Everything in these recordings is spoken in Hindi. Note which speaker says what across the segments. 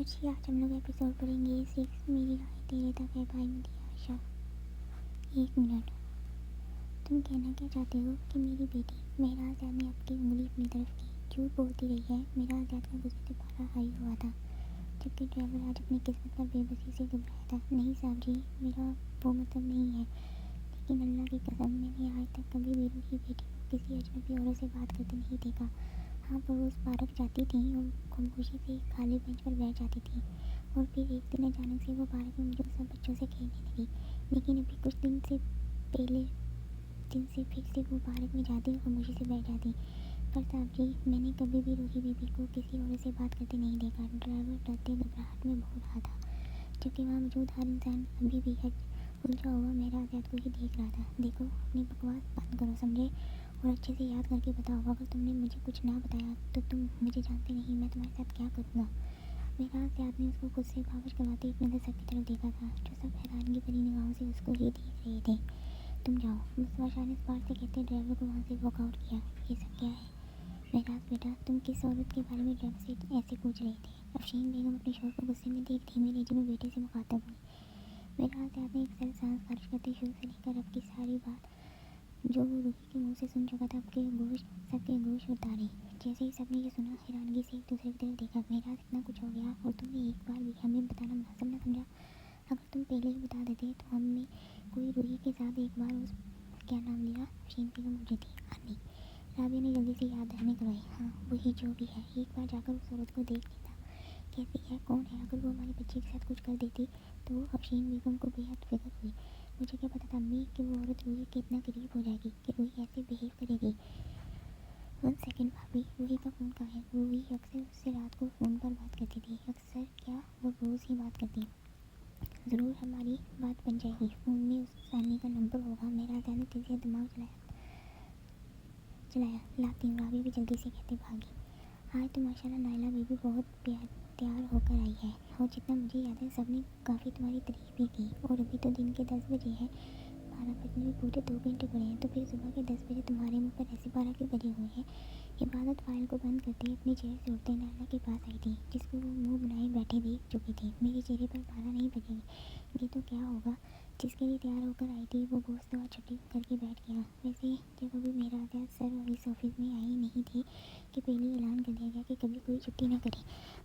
Speaker 1: तो जी आज हम लोग एपिसोड पढ़ेंगे 6 मेरी राह तेरे तक है भाई मेरी आशा। 1 मिनट। तुम कहना क्या चाहते हो कि मेरी बेटी मेहरा आज़ाद ने आपकी उंगली अपनी तरफ की झूठ बोलती रही है। मेहरा आज़ाद का गुस्से से पारा हाई हुआ था जबकि ड्राइवर आज अपनी किस्मत पर बेबसी से घबराया था। नहीं साहब जी, मेरा वो मतलब नहीं है, लेकिन अल्लाह की कसम मैंने आज तक कभी भी रूही बेटी को किसी अजनबी औरत से बात करते नहीं देखा। हाँ, वो रोज़ पार्क जाती थी और खामोशी से एक खाली बेंच पर बैठ जाती थी और फिर एक दिन अचानक से वो पार्क में मौजूद सब बच्चों से खेलने लगी। लेकिन अभी कुछ दिन से पहले दिन से फिर से वो पार्क में जाती और खामोशी से बैठ जाती। पर साहब जी, मैंने कभी भी रूही बेबी को किसी औरत से बात करते नहीं देखा। ड्राइवर डरते घबराहट में बोल रहा था जबकि वहाँ मौजूद हर इंसान अभी भी उलझा हुआ मेहरा आज़ाद को ही देख रहा था। देखो, अपनी बकवास बंद करो समझे, और अच्छे से याद करके बताओ। अगर तुमने मुझे कुछ ना बताया तो तुम मुझे जानते नहीं, मैं तुम्हारे साथ क्या करूँगा। मेहरा आज़ाद ने उसको खुद से बावज करवाते एक नज़र सबकी तरफ देखा था जो सब हैरानगी भरी निगाहों से उसको ही देख रहे थे। तुम जाओ, बस वाशान इस बात से कहते ड्राइवर को वहाँ से वॉकआउट किया। ये सब क्या है मेहराज बेटा, तुम किस औरत के बारे में ड्राइवर से ऐसे पूछ रही थी। अफशीन बेगम अपने शोर को गुस्से में देख धीमे लहजे में बेटे से मुखातब हुई। मेहराज आज़ाद ने एक सरल सांस खारिज करते शुरू से लेकर अब की सारी बात जो वो रूही के मुंह से सुन चुका था सबके गोश उतारे। जैसे ही सबने ये सुना हैरानगी से एक दूसरे की तरफ देखा। मेहराज, इतना कुछ हो गया और तुमने एक बार भी हमें बताना मुनासिब न समझा। अगर तुम पहले ही बता देते तो हमने कोई रूही के साथ एक बार उस क्या नाम लिया अफशीन बेगम मुझे थी आनी। राबिया ने जल्दी से याद दहानी करवाई। हाँ, वही जो भी है, एक बार जाकर उस औरत को देख लेना, कैसी है, कौन है। अगर वो हमारे बच्चे के साथ कुछ कर देती तो अफशीन बेगम को बेहद फिक्र हुई। मुझे क्या पता था अम्मी कि वो औरत रूही के इतना करीब हो जाएगी कि रूही ऐसे बिहेव करेगी। 1 सेकेंड भाभी, रूही का फ़ोन कहाँ है। रूही अक्सर उससे रात को फ़ोन पर बात करती थी। अक्सर क्या, वो रोज़ ही बात करती। ज़रूर हमारी बात बन जाएगी। फ़ोन में उस आनी का नंबर होगा। मेरा अचानक तेज़ी से दिमाग चलाया लाती हूँ। राबी भी जल्दी से कहते भागी। आज तो माशाल्लाह नायला बेबी बहुत तैयार होकर आई है और जितना मुझे याद है सबने काफ़ी तुम्हारी तारीफ भी की। और अभी तो दिन के 10 बजे हैं, 12 बजने में पूरे 2 घंटे पड़े हैं, तो फिर सुबह के 10 बजे तुम्हारे मुँह पर ऐसे 12 क्यों बजे हुए हैं। इबादत फाइल को बंद करते अपनी चेयर से उठते नायला के पास आई थी जिसको वो मुंह बनाए बैठे देख चुकी थी। मेरे चेहरे पर 12 नहीं बजेगी, ये तो क्या होगा। जिसके लिए तैयार होकर आई थी वो दोस्त आज छुट्टी करके बैठ गया। वैसे जब अभी मेरा आज़ाद सर इस ऑफिस में आई नहीं थी कि पहले ही ऐलान कर दिया गया कि कभी कोई छुट्टी ना करे,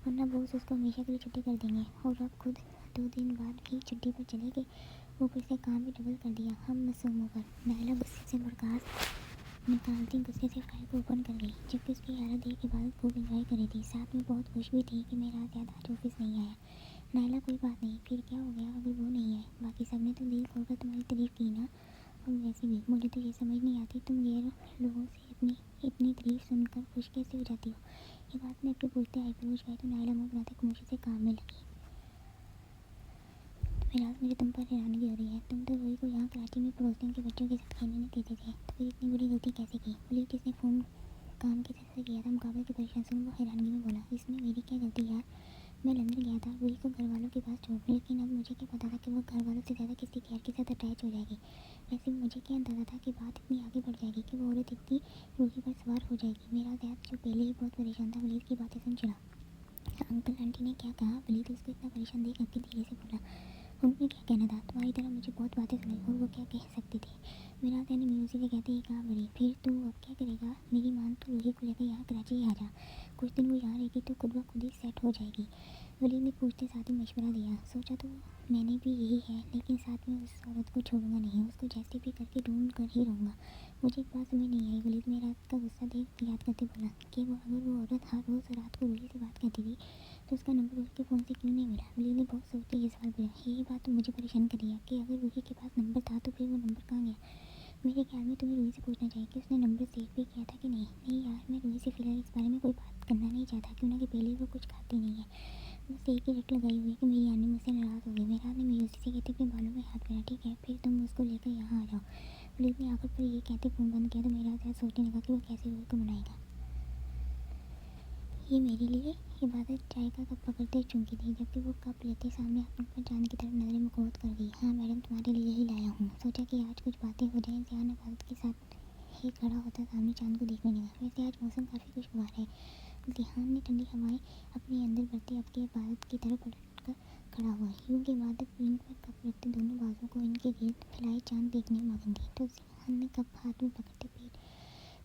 Speaker 1: वरना बॉस उसको हमेशा के लिए छुट्टी कर देंगे। और अब खुद 2 दिन बाद भी छुट्टी पर चले गए, ऊपर से काम भी डबल कर दिया। हम मासूम होकर नायला गुस्से से बर्खास्त निकालती गुस्से से फाइल को ओपन कर गई जबकि उसकी हालत देख इबादत खूब इंजॉय कर रही थी। साथ में बहुत खुश भी थी कि मेरा आज़ाद आज ऑफिस नहीं आया। नायला, कोई बात नहीं, फिर क्या हो गया अगर वो नहीं आए। बाकी सबने तो दिल खोलकर तुम्हारी तारीफ़ की ना। और वैसे भी मुझे तो ये समझ नहीं आती तुम गैर लोगों से अपनी इतनी तारीफ़ सुनकर खुश कैसे हो जाती हो। ये बात मैं अपने पूछते आई फिरोज गए तो नायला मुँह बनाते खामोशी से काम में लगी। फिलहाल मुझे तुम पर हैरानगी हो रही है। तुम तो रोही को यहाँ कराची में पड़ोसियों के बच्चों के साथ खेलने नहीं देते थे, तो फिर इतनी बड़ी गलती कैसे की। बोली, किसने फ़ोन काम की तरह से किया था। मुकाबले की परेशान सुन वो हैरानगी में बोला, इसमें मेरी क्या गलती यार। मैं लंदन गया था रूही को घर वालों के पास छोड़, लेकिन अब मुझे क्या पता था कि वो घर वालों से ज़्यादा किसी गैर के साथ अटैच हो जाएगी। वैसे भी मुझे क्या अंदाज़ा था कि बात इतनी आगे बढ़ जाएगी कि वो औरत इतनी रूही पर सवार हो जाएगी। मेरा ज़्यादा जो पहले ही बहुत परेशान था वलीद की बातें सुन चिढ़ा। अंकल आंटी ने क्या कहा। वलीद उसको इतना परेशान देख अंकल धीरे से बोला, उन्होंने क्या कहना था, तुम्हारी तरह मुझे बहुत बातें सुनाई और वो क्या कह सकते थे। मेरा कहने म्यूजिक से कहते ही कहा, बड़ी फिर तू अब क्या करेगा। मेरी मान तो रूही को लेकर यहाँ कराची ही आ जा, कुछ दिन वो यहाँ रहेगी तो खुद ब खुद ही सेट हो जाएगी। वलीद ने पूछते साथ ही मशवरा दिया। सोचा तो मैंने भी यही है, लेकिन साथ में उस औरत को छोड़ूंगा नहीं, उसको जैसे भी करके ढूंढ कर ही रहूँगा। मुझे एक बात समझ नहीं आई। वलीद मेरा का गुस्सा देख याद करते बोला कि वो अगर वो औरत हर रोज़ रात को रूही से बात करती थी तो उसका नंबर उसके फ़ोन से क्यों नहीं मिला। वलीद ने बहुत सोचते ये सवाल पूछा। यही बात तो मुझे परेशान कर रही है कि अगर रूही के पास नंबर था तो फिर वो नंबर कहाँ गया। मेरे ख्याल में तुम्हें रूही से पूछना चाहिए कि उसने नंबर सेव भी किया था कि नहीं। नहीं यार, मैं रूही से फ़िलहाल इस बारे में कोई बात करना नहीं चाहता, क्यों ना कि पहले वो कुछ खाती नहीं है, बस एक ही रट लगाई हुई है कि मेरी आनी मुझसे नाराज़ हो गई। मेरा ने म्यूजिक से कहते अपने बालों में हाथ फेरा। ठीक है, फिर तुम उसको लेकर यहाँ आ जाओ। वलीद ने आखिर पर ये कहते फ़ोन बंद किया तो मेरा ज़्यादा सोचने लगा कि वो कैसे रूही को मनाएगा। ये मेरे लिए। इबादत चाय का कप पकड़ते चूँकी थी जबकि वो कप लेते सामने आंखों पर चांद की तरफ नज़रें मुखौत कर गई। हाँ मैडम, तुम्हारे लिए ही लाया हूँ। सोचा कि आज कुछ बातें हो जाएं। ज़ियान इबादत के साथ ही खड़ा होता सामने चांद को देखने लगा। वैसे आज मौसम काफ़ी खुशगवार है, जिहान ने ठंडी हवाएं अपने अंदर भरते आपके इबादत की तरफ पलट कर खड़ा हुआ। यूं के इबादत रिंग पर कप रखते दोनों बाजों को इनके गिर्द फैलाए चांद देखने मगन थी। तो जिहान ने कप हाथ में पकड़ते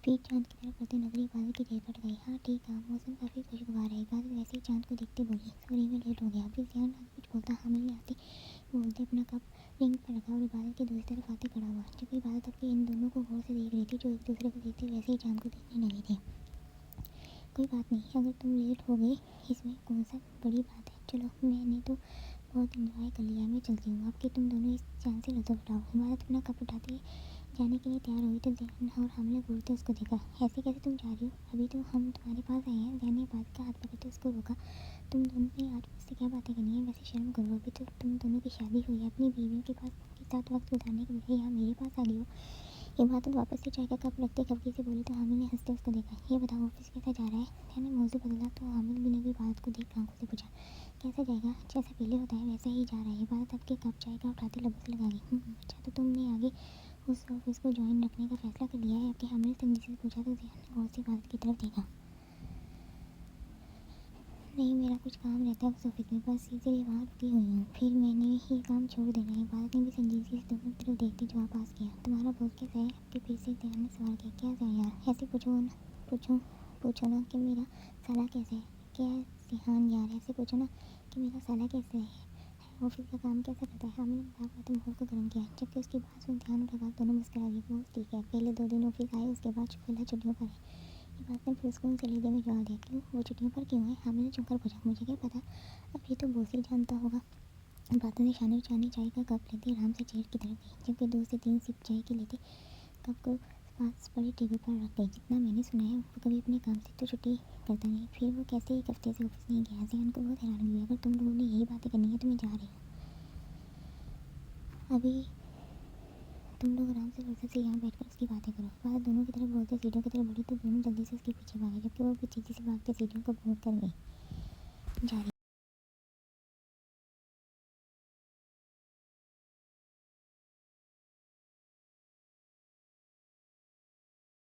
Speaker 1: पीठ चांद की तरफ करते नगरी इबादत की जेब पर गई। हाँ ठीक है, मौसम काफ़ी खुशगवार है। इबादत वैसे ही चांद को देखते बोली, सॉरी मैं लेट हो गया। अभी जिहान आगे कुछ बोलता, हामिद ने आते बोलते अपना कप रिंग पर रखा और इबादत के दूसरी तरफ आते खड़ा हुआ। जब इबादत आपके इन दोनों को गौर से देख रही थी जो एक दूसरे को देखते वैसे ही चांद को देखने लगे थे। कोई बात नहीं, अगर तुम लेट हो गई इसमें कौन सा बड़ी बात है। चलो मैंने तो बहुत इंजॉय कर लिया, मैं चलती हूँ। आपके तुम दोनों इस चांद से लुत्फ उठाओ। इबादत अपना कप उठाते जाने के लिए तैयार हुई तो जैन और हामिद गौर से उसको देखा। ऐसे कैसे तुम जा रही हो, अभी तो हम तुम्हारे पास आए हैं। जैन ने इबादत का हाथ पकड़ते उसको रोका। तुम दोनों ने आज मुझसे क्या बातें करनी है, वैसे शर्म करो। अभी तो तुम दोनों की शादी हुई है, अपनी बीवियों के साथ वक्त गुजारने के बजाय यहाँ मेरे पास आ गई हो। इबादत वापस से चाय का कप रखते खफगी से बोली तो हामिद ने हंसते उसको देखा। ये बताओ ऑफिस कैसा जा रहा है। मैंने मौजू बदला तो हामिद भी ने भी इबादत को देख आंखों से पूछा, कैसा जाएगा, जैसा पहले होता है वैसा ही जा रहा है। इबादत आपके कप चाय का उठाते लबों से लगा गई। अच्छा तो तुमने आगे उस ऑफिस को ज्वाइन रखने का फैसला कर लिया है। आपके हामिद ने तंगी से पूछा तो जिहान ने गौर से इबादत की तरफ देखा। नहीं, मेरा कुछ काम रहता है उस ऑफिस में, बस इसीलिए वहाँ रुकी हुई हूँ। फिर मैंने ये काम छोड़ देना है। इबादत ने भी संजीदगी से दोनों की तरफ देखते जवाब पास किया। तुम्हारा बॉस कैसा है, आपके फिर से जिहान ने सवाल किया। क्या है यार, ऐसे पूछो ना कि मेरा साला कैसा है। क्या जिहान यार, ऐसे पूछो ना कि मेरा साला कैसा है, ऑफिस का काम कैसा करता है। हामिद ने मजाक करते माहौल को गर्म किया। जबकि उसकी बात सुन ध्यान और इबादत दोनों मुस्कुरा दिए। बॉस ठीक है, पहले 2 दिन ऑफिस आए, उसके बाद शुक्ला छुट्टियों पर है। इबादत ने पुरस्कून से लहजे में जवाब दिया। क्यों, वो छुट्टियों पर क्यों है। हामिद ने चुनकर पूछा। मुझे क्या पता, अब ये तो बॉस ही जानता होगा। इबादत ने शाने चाने चाय का कप लेते आराम से चेयर की तरफ गई। जबकि 2 से 3 सिप चाय के लेते कप को पास पड़े टेबल पर रख गई। जितना मैंने सुना है वो कभी अपने काम से तो छुट्टी करता नहीं, फिर वो कैसे 1 हफ्ते से ऑफिस नहीं गया। जिहान को बहुत हैरानी हुई। अगर तुम लोगों ने यही बातें करनी है तो मैं जा रही हूँ। अभी तुम लोग आराम से फुर्सत से यहाँ बैठकर उसकी बातें करो। इबादत दोनों की तरफ बोलते सीढ़ियों की तरफ बढ़ी तो दोनों जल्दी से उसके पीछे भागे। जबकि वो भी तेजी से भागते सीढ़ियों को बोर्ड कर गई जा रही।